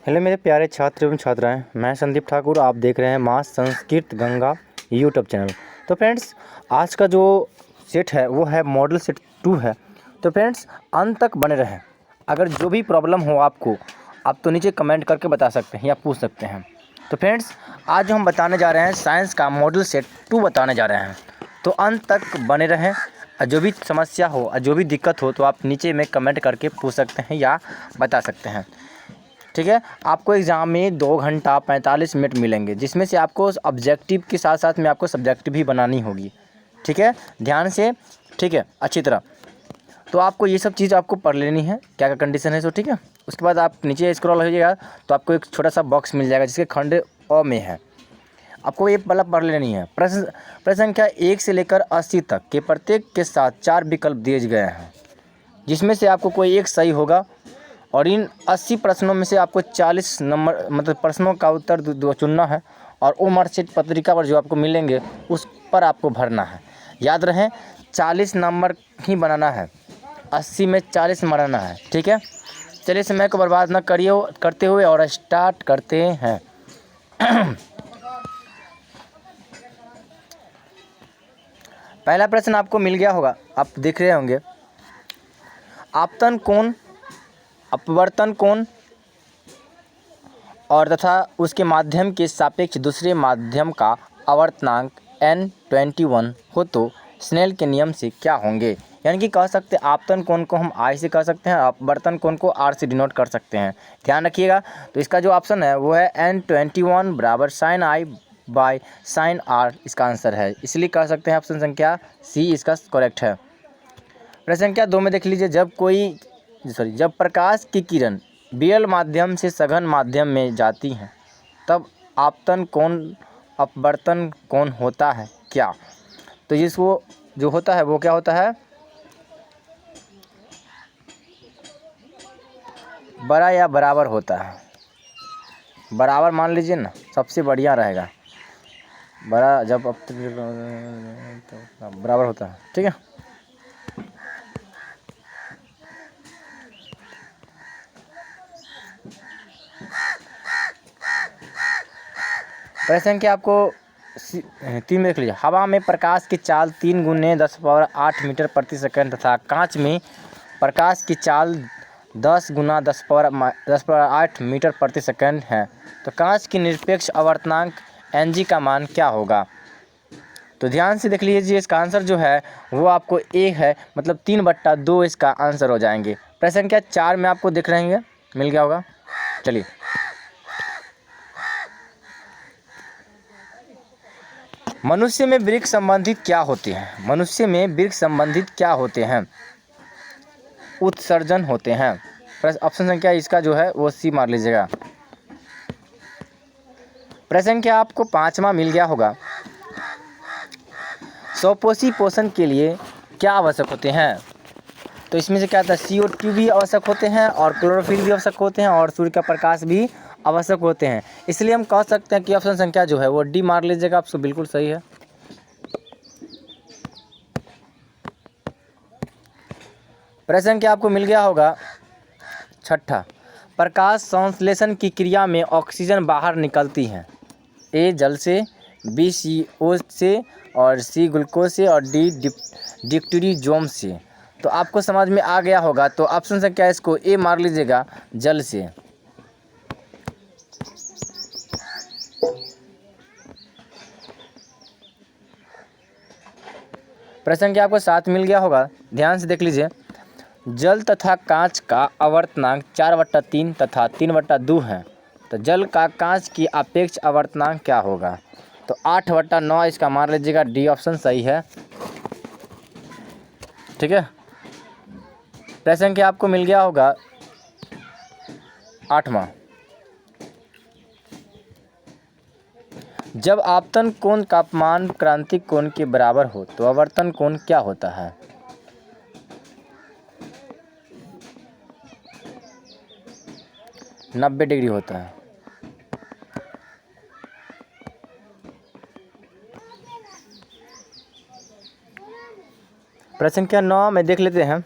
Hello मेरे प्यारे छात्र एवं छात्राएं, मैं संदीप ठाकुर। आप देख रहे हैं माँ संस्कृत गंगा यूट्यूब चैनल। तो फ्रेंड्स, आज का जो सेट है वो है मॉडल सेट 2 है। तो फ्रेंड्स, अंत तक बने रहें। अगर जो भी प्रॉब्लम हो आपको, आप तो नीचे कमेंट करके बता सकते हैं या पूछ सकते हैं। तो फ्रेंड्स, आज हम बताने जा रहे हैं साइंस का मॉडल सेट 2 बताने जा रहे हैं। तो अंत तक बने रहें। जो भी समस्या हो, जो भी दिक्कत हो, तो आप नीचे में कमेंट करके पूछ सकते हैं या बता सकते हैं। ठीक है। आपको एग्ज़ाम में 2 घंटा 45 मिनट मिलेंगे, जिसमें से आपको ऑब्जेक्टिव के साथ साथ में आपको सब्जेक्टिव भी बनानी होगी। ठीक है, ध्यान से, ठीक है, अच्छी तरह। तो आपको ये सब चीज़ आपको पढ़ लेनी है, क्या क्या कंडीशन है सो। ठीक है, उसके बाद आप नीचे स्क्रॉल हो जाइएगा तो आपको एक छोटा सा बॉक्स मिल जाएगा जिसके खंड अ में है। आपको ये वाला पढ़ लेनी है। प्रश्न संख्या 1 से लेकर 80 तक के प्रत्येक के साथ 4 विकल्प दिए गए हैं, जिसमें से आपको कोई एक सही होगा। और इन 80 प्रश्नों में से आपको 40 नंबर मतलब प्रश्नों का उत्तर दो चुनना है। और वो मार्कशीट पत्रिका पर जो आपको मिलेंगे उस पर आपको भरना है। याद रहे, 40 नंबर ही बनाना है, 80 में 40 बनाना है। ठीक है, चलिए समय को बर्बाद न करिए करते हुए और स्टार्ट करते हैं। पहला प्रश्न आपको मिल गया होगा, आप देख रहे होंगे। आपतन कोण, अपवर्तन कोण और तथा उसके माध्यम के सापेक्ष दूसरे माध्यम का आवर्तनांक n21 हो तो स्नेल के नियम से क्या होंगे। यानी कि कह सकते हैं आपतन कोण को हम I से कह सकते हैं, अपवर्तन कोण को R से डिनोट कर सकते हैं। ध्यान रखिएगा। तो इसका जो ऑप्शन है वो है n21 बराबर sine I by sine R इसका आंसर है। इसलिए कह सकते हैं ऑप्शन संख्या C इसका करेक्ट है। प्रश्न संख्या 2 में देख लीजिए। जब प्रकाश की किरण विरल माध्यम से सघन माध्यम में जाती हैं तब आपतन कोण अपवर्तन कोण होता है क्या। तो जिसको जो होता है वो क्या होता है, बड़ा या बराबर होता है। बराबर मान लीजिए ना, सबसे बढ़िया रहेगा। बड़ा जब बराबर होता है। ठीक है, प्रश्न संख्या आपको 3 में देख लीजिए। हवा में प्रकाश की चाल 3 गुने 10⁸ मीटर प्रति सेकंड तथा कांच में प्रकाश की चाल 10 गुना 10⁸ मीटर प्रति सेकंड है। तो कांच की निरपेक्ष आवर्तनांक Ng का मान क्या होगा। तो ध्यान से देख लीजिए, इसका आंसर जो है वो आपको A है, मतलब 3/2 इसका आंसर हो जाएंगे। प्रश्न संख्या 4 में आपको दिख रहे हैं, मिल गया होगा। चलिए, मनुष्य में वृक्क संबंधित क्या होते हैं। मनुष्य में वृक्क संबंधित क्या होते हैं, उत्सर्जन होते हैं। ऑप्शन संख्या इसका जो है वो C मार लीजिएगा। प्रश्न संख्या आपको 5वां मिल गया होगा। स्वपोषी पोषण के लिए क्या आवश्यक होते हैं। तो इसमें से क्या होता है, CO2 भी आवश्यक होते हैं और क्लोरोफिल भी आवश्यक होते हैं और सूर्य का प्रकाश भी आवश्यक होते हैं। इसलिए हम कह सकते हैं कि ऑप्शन संख्या जो है वो D मार लीजिएगा, आपको बिल्कुल सही है। प्रश्न संख्या आपको मिल गया होगा 6ठा। प्रकाश संश्लेषण की क्रिया में ऑक्सीजन बाहर निकलती है। A जल से, B CO से और C ग्लूकोज से और D डिप्टरीजोम से। तो आपको समझ में आ गया होगा। तो ऑप्शन संख्या इसको A मार लीजिएगा, जल से। प्रश्न संख्या आपको 7 मिल गया होगा, ध्यान से देख लीजिए। जल तथा कांच का आवर्तनांक 4/3 तथा 3/2 है। तो जल का कांच की सापेक्ष आवर्तनांक क्या होगा। तो 8/9 इसका मान लीजिएगा, D ऑप्शन सही है। ठीक है, प्रश्न संख्या आपको मिल गया होगा 8वां। जब आपतन कोण तापमान क्रांतिक कोण के बराबर हो तो आवर्तन कोण क्या होता है। 90 डिग्री होता है। प्रश्न संख्या 9 में देख लेते हैं।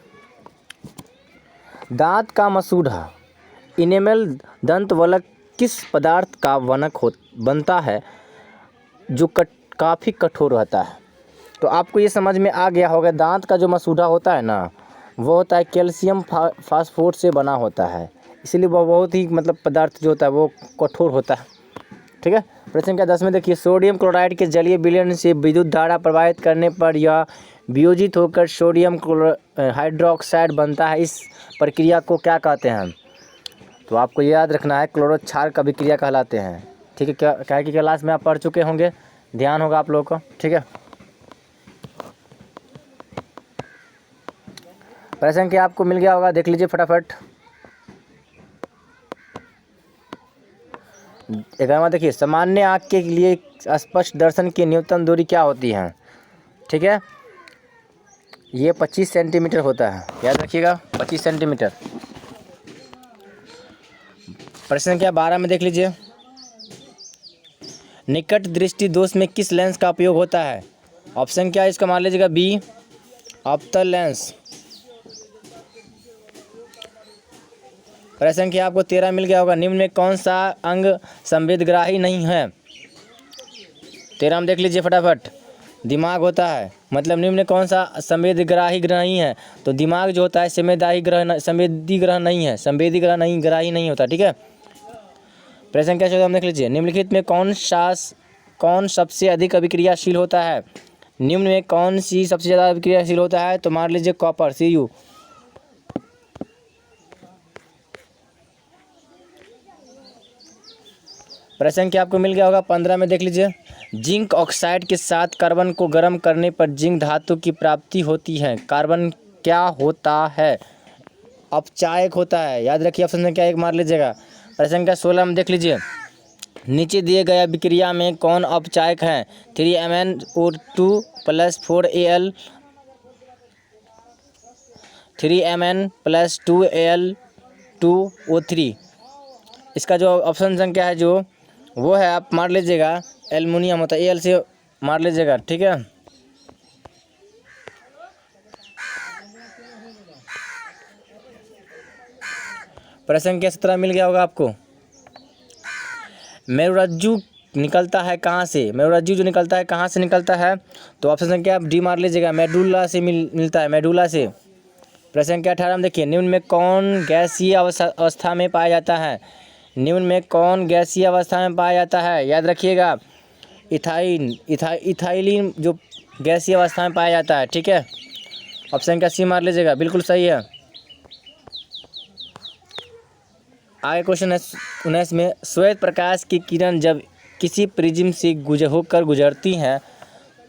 दांत का मसूड़ा इनेमल दंतवल्क किस पदार्थ का वनक बनता है जो काफ़ी कठोर होता है? तो आपको ये समझ में आ गया होगा, दांत का जो मसूड़ा होता है ना, वो होता है कैल्शियम फास्फोरेट से बना होता है, इसलिए वह बहुत ही मतलब पदार्थ जो होता है वो कठोर होता है। ठीक है। प्रश्न क्या 10 में देखिए, सोडियम क्लोराइड के जलीय विलयन से विद्युत धारा प्रवाहित करने पर यह वियोजित होकर सोडियम हाइड्रोक्साइड बनता है, इस प्रक्रिया को क्या कहते हैं? तो आपको याद रखना है, क्लोरो क्षार का विक्रिया कहलाते हैं। ठीक है, क्या कि क्लास में आप पढ़ चुके होंगे, ध्यान होगा आप लोगों को। ठीक है। प्रश्न क्या आपको मिल गया होगा, देख लीजिए फटाफट। 11वां देखिए, सामान्य आँख के लिए स्पष्ट दर्शन की न्यूनतम दूरी क्या होती है? ठीक है, ये 25 सेंटीमीटर होता है, याद रखिएगा 25 सेंटीमीटर। प्रश्न क्या 12 में देख लीजिए, निकट दृष्टि दोष में किस लेंस का उपयोग होता है? ऑप्शन क्या है इसका, मान लीजिएगा बी अवतल लेंस। प्रश्न क्या आपको 13 मिल गया होगा, निम्न में कौन सा अंग संवेदग्राही नहीं है? 13 में देख लीजिए फटाफट, दिमाग होता है, मतलब निम्न में कौन सा संवेदग्राही ग्रह नहीं है? तो दिमाग जो होता है संवेदी ग्रह नहीं है, संवेदी ग्रह नहीं, ग्राही नहीं होता। ठीक है। प्रश्न क्या 14 देख लीजिए, निम्नलिखित में कौन सबसे अधिक अभिक्रियाशील होता है? निम्न में कौन सी सबसे ज़्यादा अभिक्रियाशील होता है? तो मान लीजिए कॉपर, Cu। प्रश्न क्या आपको मिल गया होगा 15 में देख लीजिए, जिंक ऑक्साइड के साथ कार्बन को गर्म करने पर जिंक धातु की प्राप्ति होती है, कार्बन क्या होता है? अपचायक होता है, याद रखिए ऑप्शन क्या एक मार लीजिएगा। प्रश्न क्या 16 में देख लीजिए, नीचे दिए गए अभिक्रिया में कौन अपचायक है? 3MnO2 + 4Al 3Mn + 2Al2O3। इसका जो ऑप्शन संख्या है जो वो है, आप मार लीजिएगा एल्युमिनियम होता है, Al से मार लीजिएगा। ठीक है। प्रश्न क्या 17 मिल गया होगा आपको, मेरुरज्जु निकलता है कहाँ से? मेरुरज्जु जो निकलता है कहाँ से निकलता है? तो ऑप्शन संख्या आप डी मार लीजिएगा, मेडुला से मिलता है, मेडुला से। प्रश्न क्या 18 में देखिए, निम्न में कौन गैसीय अवस्था में पाया जाता है? निम्न में कौन गैसीय अवस्था में पाया जाता है? याद रखिएगा इथाइलिन जो गैसीय अवस्था में पाया जाता है। ठीक है। ऑप्शन का सी मार लीजिएगा, बिल्कुल सही है। आगे क्वेश्चन है 19 में, श्वेत प्रकाश की किरण जब किसी प्रिज्म से होकर गुजरती हैं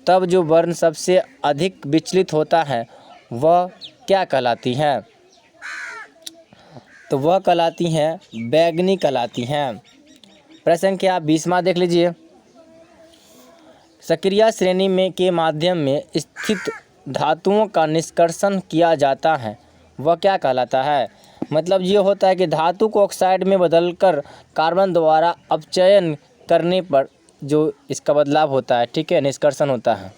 तब जो वर्ण सबसे अधिक विचलित होता है वह क्या कहलाती हैं? तो वह कहलाती हैं बैगनी कहलाती हैं। प्रश्न क्या 20वां देख लीजिए, सक्रिय श्रेणी में के माध्यम में स्थित धातुओं का निष्कर्षण किया जाता है, वह क्या कहलाता है? मतलब ये होता है कि धातु को ऑक्साइड में बदलकर कार्बन द्वारा अपचयन करने पर जो इसका बदलाव होता है, ठीक है, निष्कर्षण होता है,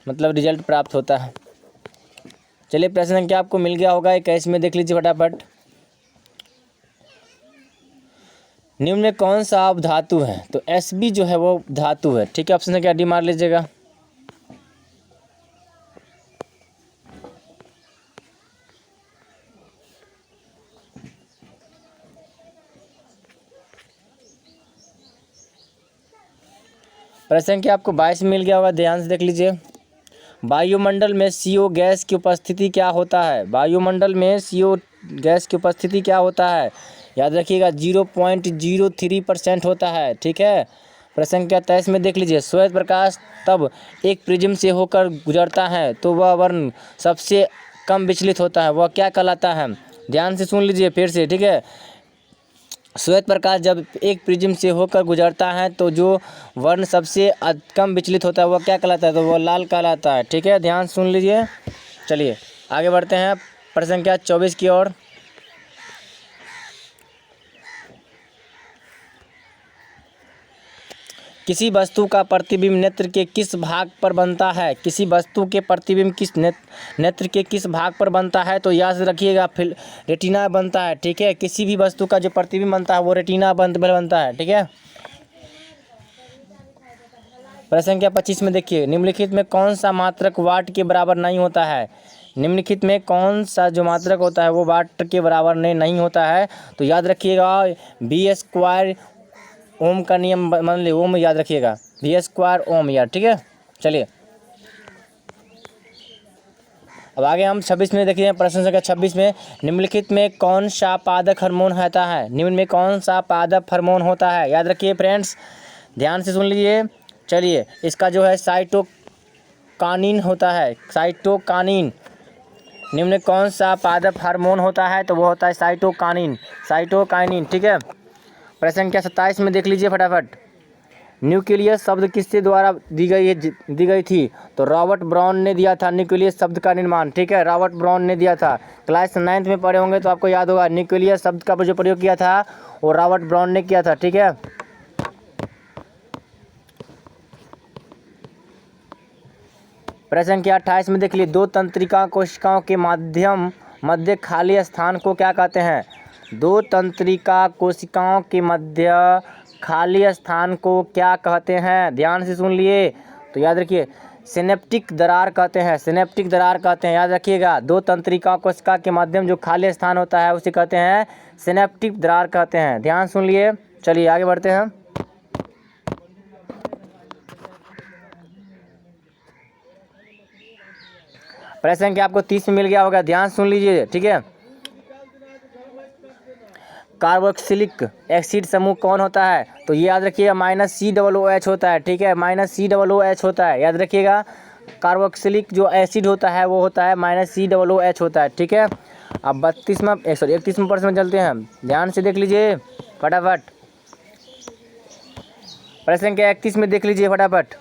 मतलब रिजल्ट प्राप्त होता है। चलिए प्रश्न क्या आपको मिल गया होगा 21 में देख लीजिए फटाफट, निम्न में कौन सा अब धातु है? तो Sb जो है वो धातु है। ठीक है, ऑप्शन क्या डी मार लीजिएगा। प्रश्न क्या आपको 22 मिल गया होगा, ध्यान से देख लीजिए, वायुमंडल में CO गैस की उपस्थिति क्या होता है? वायुमंडल में CO गैस की उपस्थिति क्या होता है? याद रखिएगा 0.03% होता है। ठीक है। प्रश्न क्या 23 में देख लीजिए, श्वेत प्रकाश तब एक प्रिज्म से होकर गुजरता है तो वह वर्ण सबसे कम विचलित होता है, वह क्या कहलाता है? ध्यान से सुन लीजिए फिर से। ठीक है, श्वेत प्रकाश जब एक प्रिज्म से होकर गुजरता है तो जो वर्ण सबसे कम विचलित होता है वह क्या कहलाता है? तो वह लाल कहलाता है। ठीक है, ध्यान सुन लीजिए। चलिए आगे बढ़ते हैं प्रश्न क्या 24 की ओर। किसी वस्तु का प्रतिबिंब नेत्र के किस भाग पर बनता है? किसी वस्तु के प्रतिबिंब किस नेत्र के किस भाग पर बनता है? तो याद रखिएगा रेटिना बनता है। ठीक है, किसी भी वस्तु का जो प्रतिबिंब बनता है वो रेटिना बनता है। ठीक है, प्रश्न संख्या 25 में देखिए, निम्नलिखित में कौन सा मात्रक वाट के बराबर नहीं होता है? निम्नलिखित में कौन सा जो मात्रक होता है वो वाट के बराबर नहीं होता है? तो याद रखिएगा v² ओम का नियम मान ली, ओम याद रखिएगा, v² ओम यार। ठीक है, चलिए अब आगे हम 26 में देखिए, प्रश्न संख्या 26 में, निम्नलिखित में कौन सा पादप हार्मोन होता है? निम्न में कौन सा पादप हार्मोन होता है? याद रखिए फ्रेंड्स, ध्यान से सुन लीजिए। चलिए, इसका जो है साइटोकानिन होता है, साइटोकानिन। निम्न में कौन सा पादप हार्मोन होता है? तो वो होता है साइटोकाइनिन। ठीक है, प्रश्न संख्या 27 में देख लीजिए फटाफट, न्यूक्लियस शब्द किसके द्वारा दी गई थी? तो रॉबर्ट ब्राउन ने दिया था न्यूक्लियस शब्द का निर्माण। ठीक है, रॉबर्ट ब्राउन ने दिया था। क्लास 9th में पढ़े होंगे तो आपको याद होगा, न्यूक्लियस शब्द का जो प्रयोग किया था वो रॉबर्ट ब्राउन ने किया था। ठीक है, प्रश्न संख्या 28 में देख लीजिए, दो तंत्रिका कोशिकाओं के मध्य खाली स्थान को क्या कहते हैं? दो तंत्रिका कोशिकाओं के मध्य खाली स्थान को क्या कहते हैं? ध्यान से सुन लिए, तो याद रखिए सिनेप्टिक दरार कहते हैं, सिनेप्टिक दरार कहते हैं। याद रखिएगा, दो तंत्रिका कोशिका के मध्य जो खाली स्थान होता है उसे कहते हैं सिनेप्टिक दरार कहते हैं। ध्यान सुन लिए, चलिए आगे बढ़ते हैं। प्रश्न संख्या आपको 30 में मिल गया होगा, ध्यान सुन लीजिए। ठीक है, कार्बोक्सिलिक एसिड समूह कौन होता है? तो ये याद रखिएगा -COOH होता है। ठीक है, -COOH होता है, याद रखिएगा। कार्बोक्सिलिक जो एसिड होता है वो होता है -COOH होता है। ठीक है, अब 31वें प्रश्न में चलते हैं, ध्यान से देख लीजिए फटाफट। प्रश्न संख्या 31 में देख लीजिए फटाफट,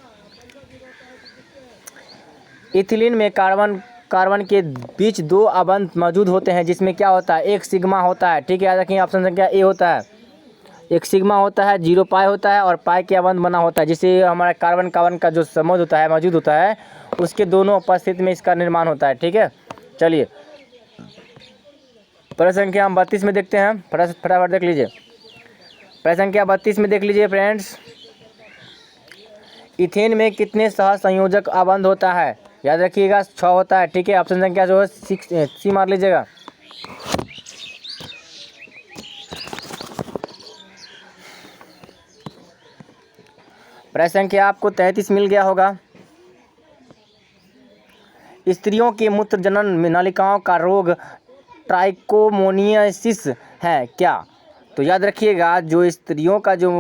इथिलीन में कार्बन के बीच दो अबंध मौजूद होते हैं जिसमें क्या होता है? एक सिग्मा होता है। ठीक है, याद रखिए, ऑप्शन संख्या ए होता है। एक सिग्मा होता है, 0 पाई होता है और पाई के अबंध बना होता है, जिससे हमारा कार्बन का जो समूह होता है मौजूद होता है उसके दोनों उपस्थिति में इसका निर्माण होता है। ठीक है, चलिए प्रश्न संख्या हम 32 में देखते हैं, फटाफट देख लीजिए। प्रश्न संख्या 32 में देख लीजिए फ्रेंड्स, इथेन में कितने सहसंयोजक अबंध होता है? याद रखिएगा 6 होता है। ठीक है, ऑप्शन संख्या जो है 6 मार लीजिएगा। प्रश्न संख्या आपको 33 मिल गया होगा, स्त्रियों के मूत्र जनन नलिकाओं का रोग ट्राइकोमोनियासिस है क्या? तो याद रखिएगा, जो स्त्रियों का जो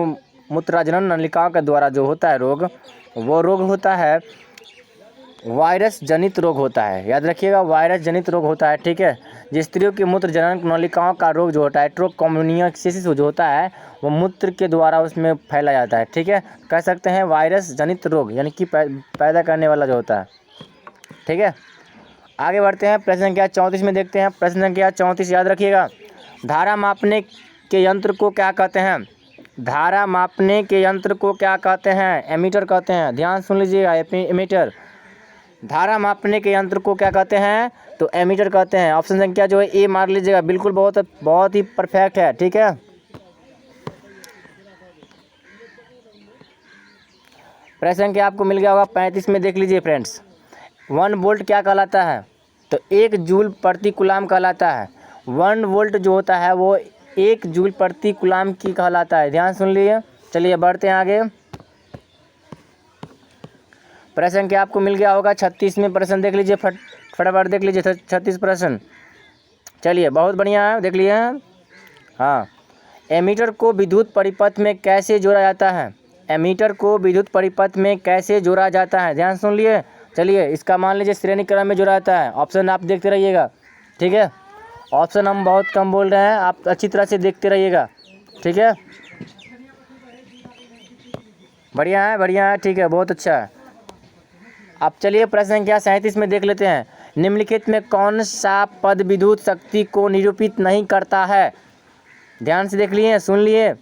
मूत्रजनन नलिकाओं के द्वारा जो होता है रोग, वो रोग होता है वायरस जनित रोग होता है। याद रखिएगा, वायरस जनित रोग होता है। ठीक है, जिस स्त्रियों की मूत्र जनन नलिकाओं का रोग जो होता है ट्राइकोमोनियासिस जो होता है वो मूत्र के द्वारा उसमें फैला जाता है। ठीक है, कह सकते हैं वायरस जनित रोग, यानी कि पैदा करने वाला जो होता है। ठीक है, आगे बढ़ते हैं, प्रश्न संख्या 34 में देखते हैं। प्रश्न संख्या 34 याद रखिएगा, धारा मापने के यंत्र को क्या कहते हैं? धारा मापने के यंत्र को क्या कहते हैं? एमीटर कहते हैं। ध्यान सुन लीजिएगा, एमीटर। धारा मापने के यंत्र को क्या कहते हैं? तो एमीटर कहते हैं। ऑप्शन संख्या जो है ए मार लीजिएगा, बिल्कुल बहुत ही परफेक्ट है। ठीक है, प्रश्न संख्या आपको मिल गया होगा 35 में देख लीजिए फ्रेंड्स, 1 वोल्ट क्या कहलाता है? तो 1 जूल प्रति कूलाम कहलाता है। 1 वोल्ट जो होता है वो 1 जूल प्रति कूलाम की कहलाता है। ध्यान सुन लीजिए, चलिए बढ़ते हैं आगे। प्रश्न संख्या आपको मिल गया होगा 36 में प्रश्न देख लीजिए, फटाफट देख लीजिए 36 प्रश्न। चलिए बहुत बढ़िया है, देख लिए हैं। हाँ, एमीटर को विद्युत परिपथ में कैसे जोड़ा जाता है? एमीटर को विद्युत परिपथ में कैसे जोड़ा जाता है? ध्यान सुन लिए, चलिए इसका मान लीजिए श्रेणी क्रम में जोड़ा जाता है। ऑप्शन आप देखते रहिएगा। ठीक है, ऑप्शन हम बहुत कम बोल रहे हैं, आप अच्छी तरह से देखते रहिएगा। ठीक है, बढ़िया है, ठीक है, बहुत अच्छा है। अब चलिए प्रश्न संख्या 37 में देख लेते हैं, निम्नलिखित में कौन सा पद विद्युत शक्ति को निरूपित नहीं करता है? ध्यान से देख लिए, सुन लिए,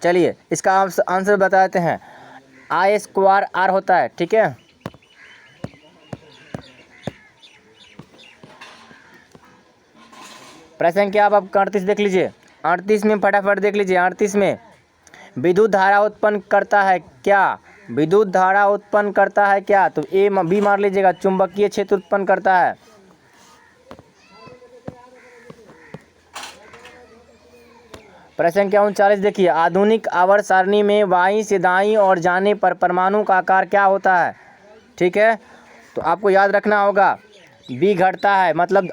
चलिए इसका आंसर बताते हैं। आई स्क्वायर आर होता है, ठीक है। प्रश्न संख्या आप 38 देख लीजिए। 38 में फटाफट देख लीजिए। 38 में विद्युत धारा उत्पन्न करता है क्या? विद्युत धारा उत्पन्न करता है क्या? तो ए बी मार लीजिएगा। चुंबकीय क्षेत्र उत्पन्न करता है। प्रश्न संख्या 39 देखिए। आधुनिक आवर्त सारणी में बाईं से दाईं ओर जाने पर परमाणु का आकार क्या होता है? ठीक है, तो आपको याद रखना होगा बी घटता है, मतलब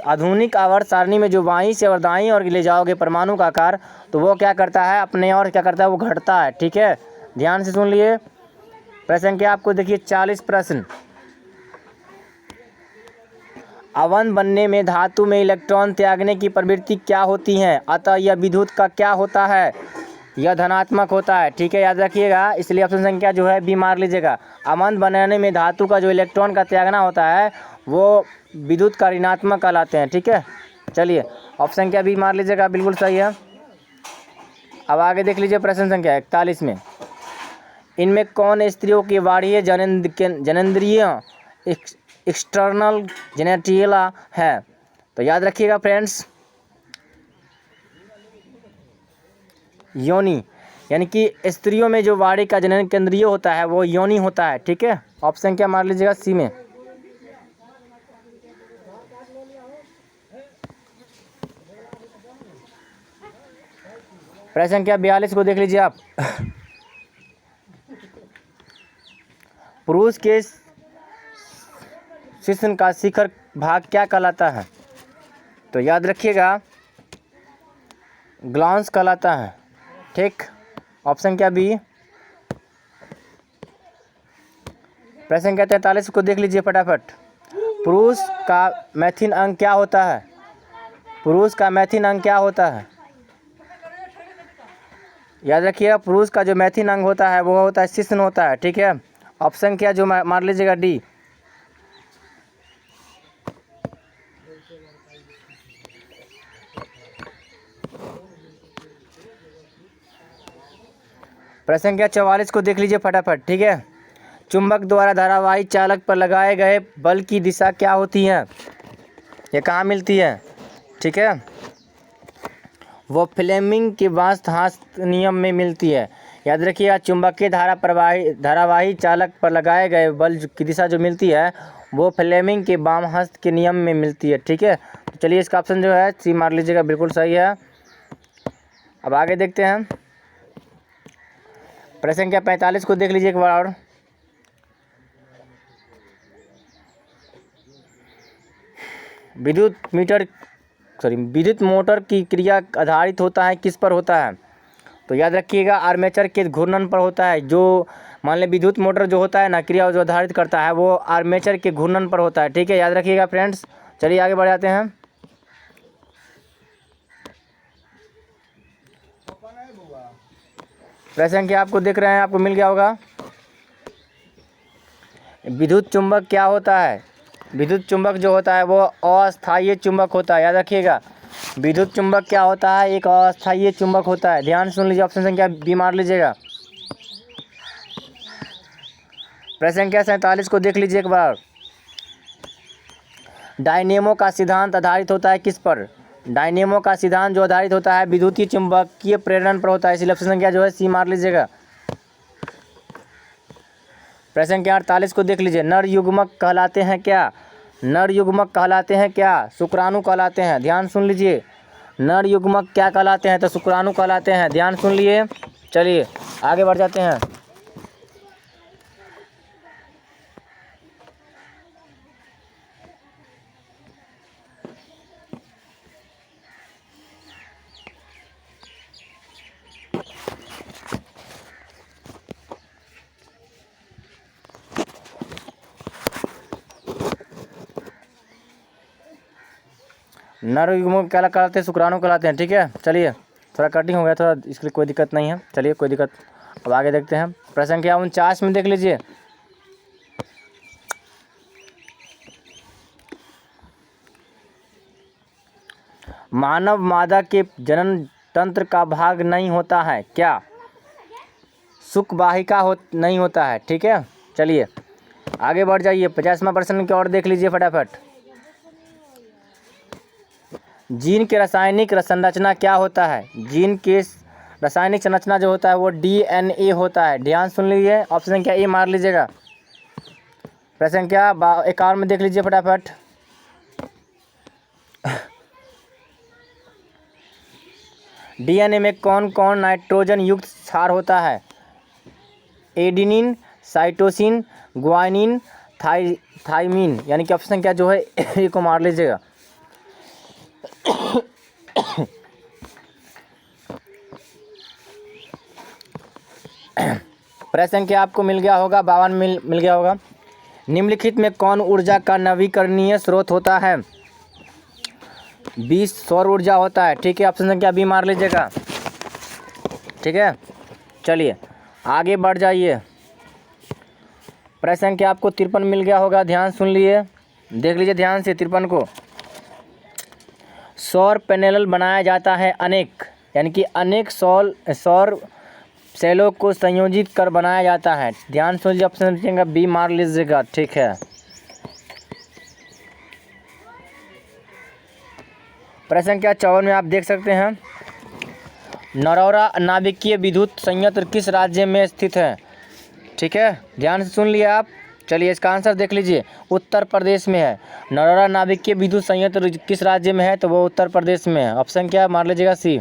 आधुनिक आवर्त सारणी में जो बाईं से और दाईं ओर ले जाओगे परमाणु का आकार, तो वो क्या करता है, अपने और क्या करता है, वो घटता है। ठीक है, ध्यान से सुन लिए। प्रश्न संख्या आपको देखिए 40 प्रश्न। अवन बनने में धातु में इलेक्ट्रॉन त्यागने की प्रवृत्ति क्या होती है? अतः यह विद्युत का क्या होता है? यह धनात्मक होता है। ठीक है, याद रखिएगा। इसलिए ऑप्शन संख्या जो है बी मार लीजिएगा। अवन बनाने में धातु का जो इलेक्ट्रॉन का त्यागना होता है वो विद्युत का ऋणात्मक कहलाते हैं। ठीक है, चलिए ऑप्शन संख्या बी मार लीजिएगा, बिल्कुल सही है। अब आगे देख लीजिए प्रश्न संख्या 41 में। इनमें कौन स्त्रियों की बाह्य जननेंद्रिय एक्सटर्नल जेनेटियला है? तो याद रखिएगा फ्रेंड्स, योनि, यानी कि स्त्रियों में जो वाणी का जनन केंद्रीय होता है वो योनि होता है। ठीक है, ऑप्शन क्या मार लीजिएगा, सी में। प्रश्न संख्या 42 को देख लीजिए आप। पुरुष के शिश्न का शिखर भाग क्या कहलाता है? तो याद रखिएगा ग्लांस कहलाता है। ठीक, ऑप्शन क्या बी। प्रश्न संख्या 43 को देख लीजिए फटाफट। पुरुष का मैथिन अंग क्या होता है? पुरुष का मैथिन अंग क्या होता है? याद रखिएगा पुरुष का जो मैथिन अंग होता है वो होता है शिश्न होता है। ठीक है, ऑप्शन क्या जो मार लीजिएगा, डी। प्रश्न संख्या 44 को देख लीजिए फटाफट। ठीक है, चुंबक द्वारा धारावाही चालक पर लगाए गए बल की दिशा क्या होती है? ये कहाँ मिलती है? ठीक है, वो फ्लेमिंग के बास्त नियम में मिलती है। याद रखिएगा चुंबकीय धारावाही चालक पर लगाए गए बल की दिशा जो मिलती है वो फ्लेमिंग के बाम हस्त के नियम में मिलती है। ठीक है, तो चलिए इसका ऑप्शन जो है सी मार लीजिएगा, बिल्कुल सही है। अब आगे देखते हैं। प्रश्न संख्या 45 को देख लीजिए एक बार और। विद्युत मोटर की क्रिया आधारित होता है किस पर होता है? तो याद रखिएगा आर्मेचर के घूर्णन पर होता है। जो मान लें विद्युत मोटर जो होता है ना, क्रिया जो आधारित करता है वो आर्मेचर के घूर्णन पर होता है। ठीक है, याद रखिएगा फ्रेंड्स। चलिए आगे बढ़ जाते हैं। प्रश्न संख्या आपको देख रहे हैं, आपको मिल गया होगा। विद्युत चुंबक क्या होता है? विद्युत चुंबक जो होता है वो अस्थायी चुंबक होता है। याद रखिएगा विद्युत चुंबक क्या होता है, एक अस्थायी चुंबक होता है। ध्यान सुन लीजिए, ऑप्शन संख्या बी मार लीजिएगा। प्रश्न संख्या 47 को देख लीजिए एक बार। डायनेमो का सिद्धांत आधारित होता है किस पर? डायनेमो का सिद्धांत जो आधारित होता है विद्युतीय चुंबकीय प्रेरण पर होता है। इसलिए ऑप्शन संख्या जो है सी मार लीजिएगा। प्रश्न संख्या 48 को देख लीजिए। नर युग्मक कहलाते हैं क्या? नर युग्मक कहलाते हैं क्या? शुक्राणु कहलाते हैं। ध्यान सुन लीजिए, नर युग्मक क्या कहलाते हैं? तो शुक्राणु कहलाते हैं। ध्यान सुन लिए। चलिए आगे बढ़ जाते हैं। नर युग्मक क्या कहलाते हैं? शुक्राणु कहलाते हैं। ठीक है, चलिए थोड़ा कटिंग हो गया, थोड़ा इसके लिए कोई दिक्कत नहीं है। चलिए कोई दिक्कत। अब आगे देखते हैं। प्रश्न संख्या 49 में देख लीजिए। मानव मादा के जनन तंत्र का भाग नहीं होता है? क्या शुक वाहिका नहीं होता है? ठीक है, चलिए आगे बढ़ जाइए। 50वां प्रश्न की ओर देख लीजिए फटाफट। जीन के रासायनिक संरचना क्या होता है? जीन के रासायनिक संरचना जो होता है वो डीएनए होता है। ध्यान सुन लीजिए, ऑप्शन संख्या ए मार लीजिएगा। प्रश्न संख्या 51 में देख लीजिए फटाफट। डीएनए में कौन कौन नाइट्रोजन युक्त क्षार होता है? एडिनिन, साइटोसिन, ग्वानिन, थाइमिन, यानी कि ऑप्शन संख्या जो है ए को मार लीजिएगा। प्रश्न संख्या आपको मिल गया होगा 52 मिल गया होगा। निम्नलिखित में कौन ऊर्जा का नवीकरणीय स्रोत होता है? 20 सौर ऊर्जा होता है। ठीक है, ऑप्शन संख्या बी मार लीजिएगा। ठीक है, चलिए आगे बढ़ जाइए। प्रश्न संख्या आपको 53 मिल गया होगा। ध्यान सुन लिए, देख लीजिए ध्यान से 53 को। सौर पैनल बनाया जाता है अनेक, यानी कि अनेक सौर सेलों को संयोजित कर बनाया जाता है। ध्यान सुन लीजिए, ऑप्शन संख्या बी मार लीजिएगा। ठीक है, प्रश्न संख्या 54 में आप देख सकते हैं, नरौरा नाभिकीय विद्युत संयंत्र किस राज्य में स्थित है? ठीक है, ध्यान से सुन लिए आप। चलिए इसका आंसर देख लीजिए, उत्तर प्रदेश में है। नरौरा नाभिकीय विद्युत संयंत्र किस राज्य में है? तो वो उत्तर प्रदेश में है। ऑप्शन क्या मार लीजिएगा? सी।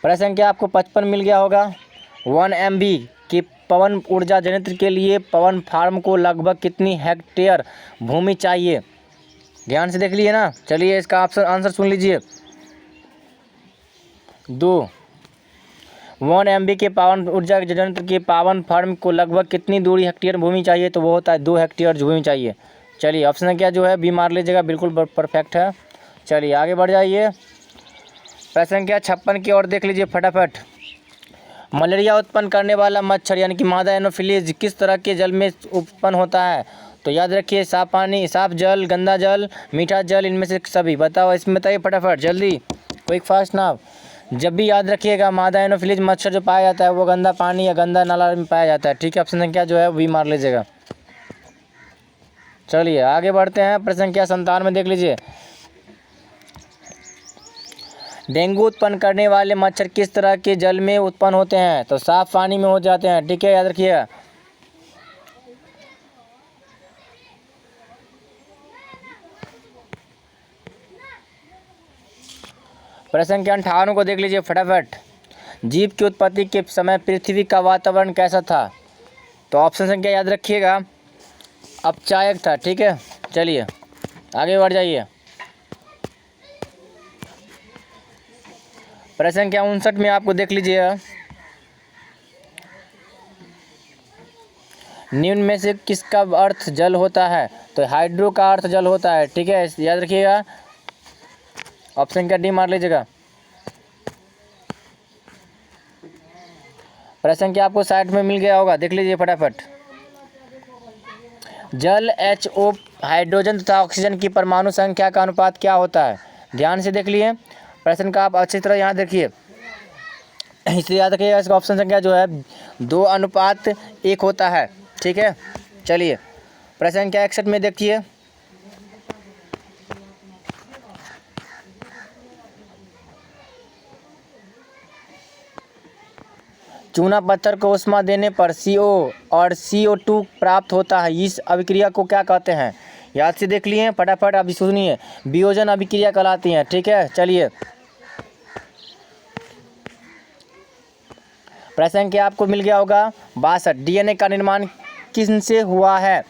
प्रश्न संख्या आपको 55 मिल गया होगा। 1 MB की पवन ऊर्जा संयंत्र के लिए पवन फार्म को लगभग कितनी हेक्टेयर भूमि चाहिए? ध्यान से देख लिए ना। चलिए इसका आंसर सुन लीजिए, 2। 1 MB के पवन ऊर्जा संयंत्र के पवन फार्म को लगभग कितनी दूरी हेक्टेयर भूमि चाहिए? तो वो होता है 2 हेक्टेयर भूमि चाहिए। चलिए ऑप्शन संख्या जो है बी मार लीजिएगा, बिल्कुल परफेक्ट है। चलिए आगे बढ़ जाइए। प्रश्न संख्या 56 की ओर देख लीजिए फटाफट। मलेरिया उत्पन्न करने वाला मच्छर यानी कि मादा एनोफिलीज किस तरह के जल में उत्पन्न होता है? तो याद रखिए, साफ पानी, साफ जल, गंदा जल, मीठा जल, इनमें से सभी। बताओ, इसमें बताइए फटाफट जल्दी, क्विक फास्ट नाउ। जब भी याद रखिएगा, मादा एनोफिलीज मच्छर जो पाया जाता है वो गंदा पानी या गंदा नाला में पाया जाता है। ठीक है, ऑप्शन संख्या जो है वी मार लीजिएगा। चलिए आगे बढ़ते हैं। प्रश्न संख्या 57 में देख लीजिए, डेंगू उत्पन्न करने वाले मच्छर किस तरह के जल में उत्पन्न होते हैं? तो साफ पानी में हो जाते हैं। ठीक है, याद रखिएगा। प्रश्न संख्या 58 को देख लीजिए फटाफट। जीव की उत्पत्ति के समय पृथ्वी का वातावरण कैसा था? तो ऑप्शन संख्या याद रखिएगा, अपचायक था। ठीक है, चलिए आगे बढ़ जाइए। प्रश्न संख्या 59 में आपको देख लीजिए, निम्न में से किसका अर्थ जल होता है? तो हाइड्रो का अर्थ जल होता है। ठीक है, याद रखिएगा, ऑप्शन संख्या डी मार लीजिएगा। प्रश्न संख्या आपको 60 में मिल गया होगा, देख लीजिए फटाफट। जल HO हाइड्रोजन तथा ऑक्सीजन की परमाणु संख्या का अनुपात क्या होता है? ध्यान से देख लिए प्रश्न का, आप अच्छी तरह यहाँ देखिए, इसलिए याद रखिएगा इसका ऑप्शन संख्या जो है 2:1 होता है। ठीक है, चलिए प्रश्न संख्या 61 में देखिए, चूना पत्थर को ऊष्मा देने पर CO और CO2 प्राप्त होता है। इस अभिक्रिया को क्या कहते हैं? याद से देख लिए फटाफट, अभी सुनिए, वियोजन अभिक्रिया कहलाती हैं। ठीक है, चलिए प्रश्न संख्या आपको मिल गया होगा 62। डीएनए का निर्माण किन से हुआ है?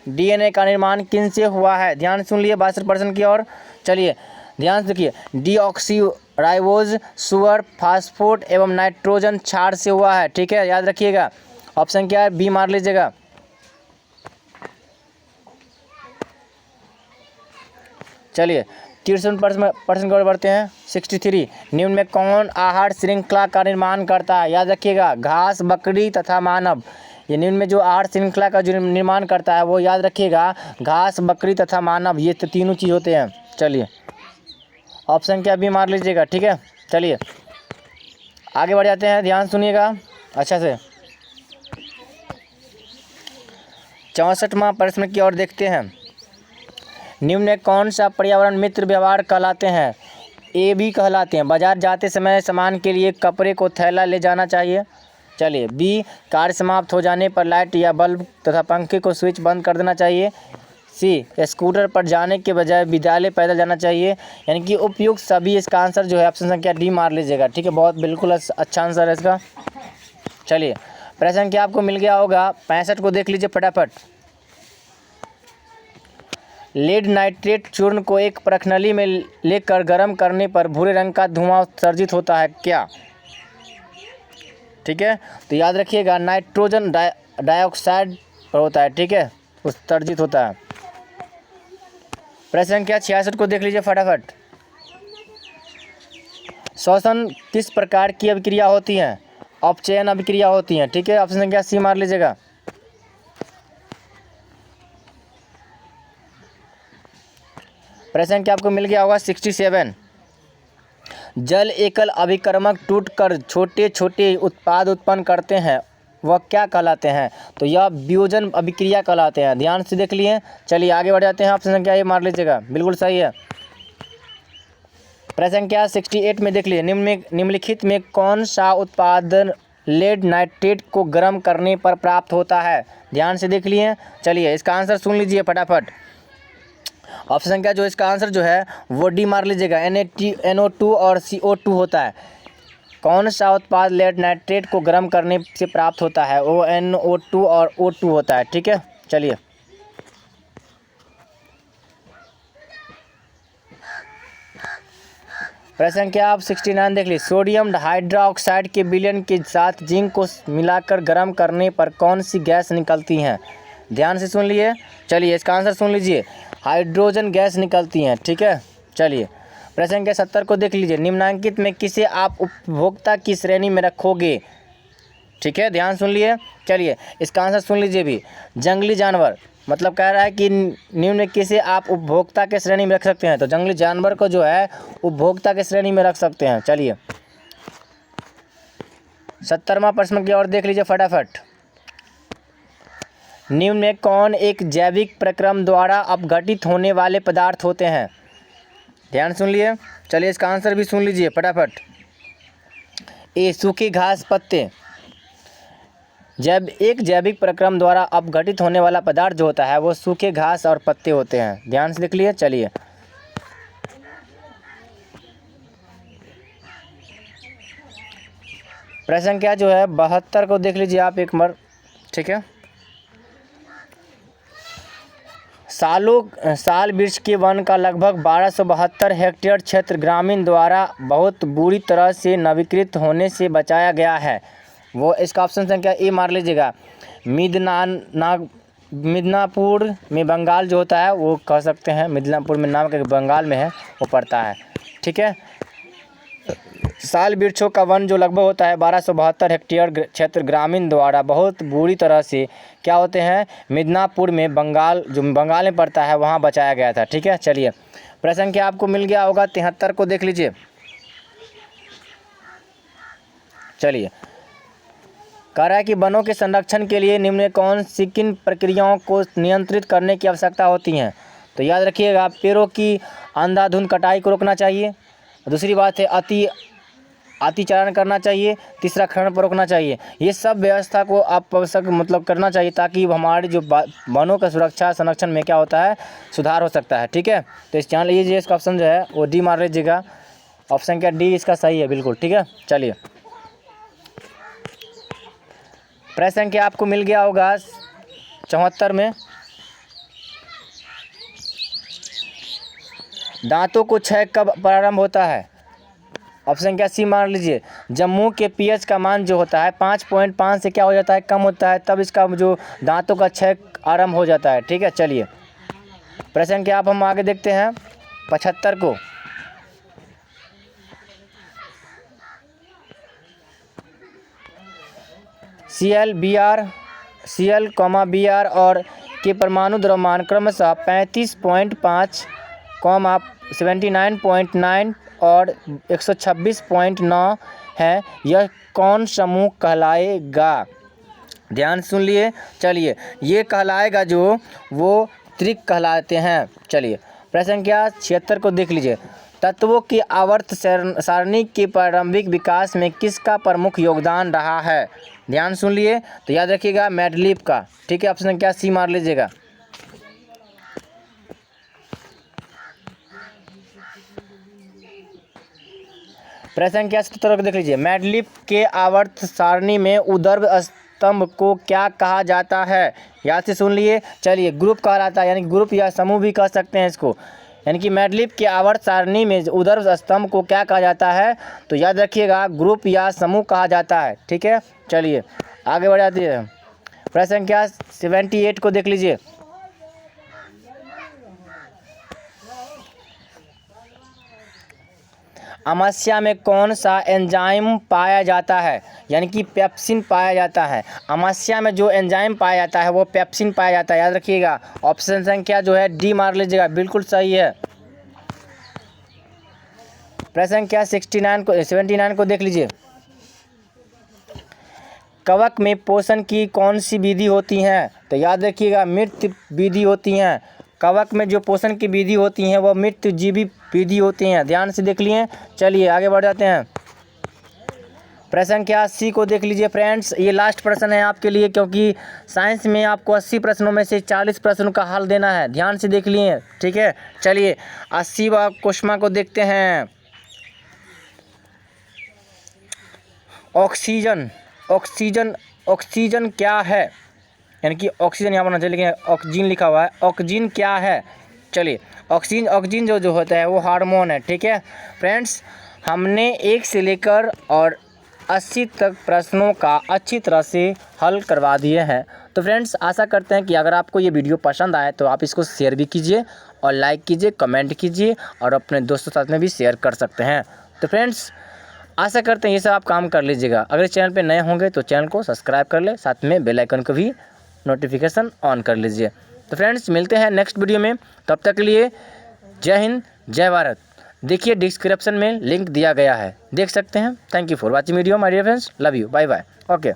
डीएनए का निर्माण किन से हुआ है? ध्यान सुन लिए 62% की ओर। चलिए ध्यान से देखिए, डीऑक्सीराइबोज, सुगर, फास्फोट एवं नाइट्रोजन क्षार से हुआ है। ठीक है, याद रखिएगा, ऑप्शन क्या है? बी मार लीजिएगा। चलिए 63% की ओर बढ़ते हैं। 63, निम्न में कौन आहार श्रृंखला का निर्माण करता है? याद रखिएगा, घास, बकरी तथा मानव। ये निम्न में जो आहार श्रृंखला का जो निर्माण करता है वो याद रखिएगा, घास, बकरी तथा मानव, ये तो तीनों चीज़ होते हैं। चलिए ऑप्शन क्या बी मार लीजिएगा। ठीक है, चलिए आगे बढ़ जाते हैं, ध्यान सुनिएगा अच्छा से। 64वां प्रश्न की ओर देखते हैं। निम्न में कौन सा पर्यावरण मित्र व्यवहार कहलाते हैं? ए बी कहलाते हैं। बाजार जाते समय सामान के लिए कपड़े को थैला ले जाना चाहिए। चलिए, बी कार्य समाप्त हो जाने पर लाइट या बल्ब तथा पंखे को स्विच बंद कर देना चाहिए। सी स्कूटर पर जाने के बजाय विद्यालय पैदल जाना चाहिए। यानी कि उपयुक्त सभी, इसका आंसर जो है ऑप्शन संख्या डी मार लीजिएगा। ठीक है, बहुत बिल्कुल अच्छा आंसर है इसका। चलिए, प्रश्न क्या आपको मिल गया होगा। 65 को देख लीजिए फटाफट। लेड नाइट्रेट चूर्ण को एक परखनली में लेकर गर्म करने पर भूरे रंग का धुआं उत्सर्जित होता है क्या? ठीक है, तो याद रखिएगा नाइट्रोजन डाइऑक्साइड पर होता है। ठीक है, उत्सर्जित होता है। प्रश्न क्या 66 को देख लीजिए फटाफट। श्वसन किस प्रकार की अभिक्रिया होती है? अपचयन अभिक्रिया होती है। ठीक है, ऑप्शन संख्या सी मार लीजिएगा। प्रश्न क्या आपको मिल गया होगा 67। जल एकल अभिकर्मक टूटकर छोटे छोटे उत्पाद उत्पन्न करते हैं, वह क्या कहलाते हैं? तो यह वियोजन अभिक्रिया कहलाते हैं। ध्यान से देख लिए। चलिए आगे बढ़ जाते हैं, ऑप्शन संख्या ए मार लीजिएगा, बिल्कुल सही है। प्रश्न क्या 68 में देख लिए। निम्नलिखित में कौन सा उत्पादन लेड नाइट्रेट को गर्म करने पर प्राप्त होता है? ध्यान से देख लिए। चलिए इसका आंसर सुन लीजिए फटाफट। ऑप्शन संख्या जो इसका आंसर जो है वो डी मार लीजिएगा। NO2 और CO2 होता है। कौन सा उत्पाद लेड नाइट्रेट को गर्म करने से प्राप्त होता है? वो NO2 और O2 होता है। ठीक है, चलिए प्रश्न क्या आप 69 देख लीजिए। सोडियम हाइड्रोक्साइड के विलयन के साथ जिंक को मिलाकर गर्म करने पर कौन सी गैस निकलती हैं? ध्यान से सुन लिए। चलिए इसका आंसर सुन लीजिए, हाइड्रोजन गैस निकलती हैं। ठीक है, चलिए प्रश्न के 70 को देख लीजिए। निम्नांकित में किसे आप उपभोक्ता की श्रेणी में रखोगे? ठीक है, ध्यान सुन लिए। चलिए इसका आंसर सुन लीजिए भी। जंगली जानवर, मतलब कह रहा है कि निम्न में किसे आप उपभोक्ता के श्रेणी में रख सकते हैं? तो जंगली जानवर को जो है उपभोक्ता के श्रेणी में रख सकते हैं। चलिए 70वां प्रश्न की ओर देख लीजिए फटाफट। निम्न में कौन एक जैविक प्रक्रम द्वारा अपघटित होने वाले पदार्थ होते हैं? ध्यान सुन लिए। चलिए इसका आंसर भी सुन लीजिए फटाफट। ए सूखी घास पत्ते। एक जैविक प्रक्रम द्वारा अपघटित होने वाला पदार्थ जो होता है वो सूखे घास और पत्ते होते हैं। ध्यान से देख लिए। चलिए प्रश्न क्या जो है 72 को देख लीजिए आप एक बार। ठीक है, साल वृक्ष के वन का लगभग 1272 हेक्टेयर क्षेत्र ग्रामीण द्वारा बहुत बुरी तरह से नवीकृत होने से बचाया गया है। वो इसका ऑप्शन संख्या ए मार लीजिएगा। मिदनापुर में बंगाल जो होता है वो कह सकते हैं, मिदनापुर में नाम के बंगाल में है, वो पड़ता है। ठीक है, साल वृक्षों का वन जो लगभग होता है 1272 हेक्टेयर क्षेत्र ग्रामीण द्वारा बहुत बुरी तरह से क्या होते हैं, मिदनापुर में बंगाल जो बंगाल में पड़ता है वहाँ बचाया गया था। ठीक है, चलिए प्रश्न क्या आपको मिल गया होगा 73 को देख लीजिए। चलिए कह रहा है कि वनों के संरक्षण के लिए निम्न कौन सी किन प्रक्रियाओं को नियंत्रित करने की आवश्यकता होती हैं? तो याद रखिएगा पेड़ों की अंधाधुंध कटाई को रोकना चाहिए। दूसरी बात है अतिचारण करना चाहिए। तीसरा खनन पर रोकना चाहिए। ये सब व्यवस्था को आप आवश्यक मतलब करना चाहिए ताकि हमारी जो वनों का सुरक्षा संरक्षण में क्या होता है, सुधार हो सकता है। ठीक है, तो इस जान लीजिए इसका ऑप्शन जो है वो डी मार लीजिएगा। ऑप्शन क्या डी इसका सही है बिल्कुल। ठीक है, चलिए प्रश्न क्या आपको मिल गया होगा 74 में। दांतों को क्षय कब प्रारंभ होता है? ऑप्शन क्या सी मार लीजिए। जब मुंह के पीएच का मान जो होता है 5.5 से क्या हो जाता है, कम होता है, तब इसका जो दांतों का क्षय आरंभ हो जाता है। ठीक है, चलिए प्रश्न क्या आप हम आगे देखते हैं 75 को। Cl, Br और के परमाणु द्रव्यमान क्रमशः 35.5, 79.9 और 126.9 है, यह कौन समूह कहलाएगा? ध्यान सुन लिए। चलिए, ये कहलाएगा जो वो त्रिक कहलाते हैं। चलिए, प्रश्न संख्या 76 को देख लीजिए। तत्वों की आवर्त सारणी के प्रारंभिक विकास में किसका प्रमुख योगदान रहा है? ध्यान सुन लिए, तो याद रखिएगा मेंडलीव का। ठीक है, ऑप्शन संख्या सी मार लीजिएगा। प्रश्न संख्या 77 को देख लीजिए। मेंडलीव के आवर्त सारणी में ऊर्ध्व स्तंभ को क्या कहा जाता है? याद से सुन लिए। चलिए, ग्रुप कहलाता है, यानी ग्रुप या समूह भी कह सकते हैं इसको। यानी कि मेंडलीव के आवर्त सारणी में ऊर्ध्व स्तंभ को क्या कहा जाता है? तो याद रखिएगा ग्रुप या समूह कहा जाता है। ठीक है, चलिए आगे बढ़ जाते हैं। प्रश्न संख्या 78 को देख लीजिए। अमाशय में कौन सा एंजाइम पाया जाता है? यानी कि पेप्सिन पाया जाता है। अमाशय में जो एंजाइम पाया जाता है वो पेप्सिन पाया जाता है, याद रखिएगा। ऑप्शन संख्या जो है डी मार लीजिएगा, बिल्कुल सही है। प्रश्न संख्या 79 को देख लीजिए। कवक में पोषण की कौन सी विधि होती है? तो याद रखिएगा मृत विधि होती हैं। कवक में जो पोषण की विधि होती हैं वो मृतजीवी विधि होती हैं। ध्यान से देख लिए। चलिए आगे बढ़ जाते हैं। प्रश्न संख्या 80 को देख लीजिए फ्रेंड्स। ये लास्ट प्रश्न है आपके लिए, क्योंकि साइंस में आपको 80 प्रश्नों में से 40 प्रश्नों का हल देना है। ध्यान से देख लिए। ठीक है, चलिए 80वां क्वेश्चन को देखते हैं। ऑक्सीजन क्या है? यानी कि ऑक्सीजन यहाँ पर ना लिखे ऑक्सीजन लिखा हुआ है। ऑक्सीजन क्या है? चलिए, ऑक्सीजन जो होता है वो हार्मोन है। ठीक है फ्रेंड्स, हमने 1 से लेकर और 80 तक प्रश्नों का अच्छी तरह से हल करवा दिए हैं। तो फ्रेंड्स, आशा करते हैं कि अगर आपको ये वीडियो पसंद आए तो आप इसको शेयर भी कीजिए और लाइक कीजिए, कमेंट कीजिए और अपने दोस्तों के साथ में भी शेयर कर सकते हैं। तो फ्रेंड्स, आशा करते हैं ये सब आप काम कर लीजिएगा। अगर चैनल पे नए होंगे तो चैनल को सब्सक्राइब कर ले, साथ में बेल आइकन को भी नोटिफिकेशन ऑन कर लीजिए। तो फ्रेंड्स, मिलते हैं नेक्स्ट वीडियो में। तब तक के लिए जय हिंद, जय भारत। देखिए डिस्क्रिप्शन में लिंक दिया गया है, देख सकते हैं। Thank you for watching video my dear friends, love you, bye bye, okay.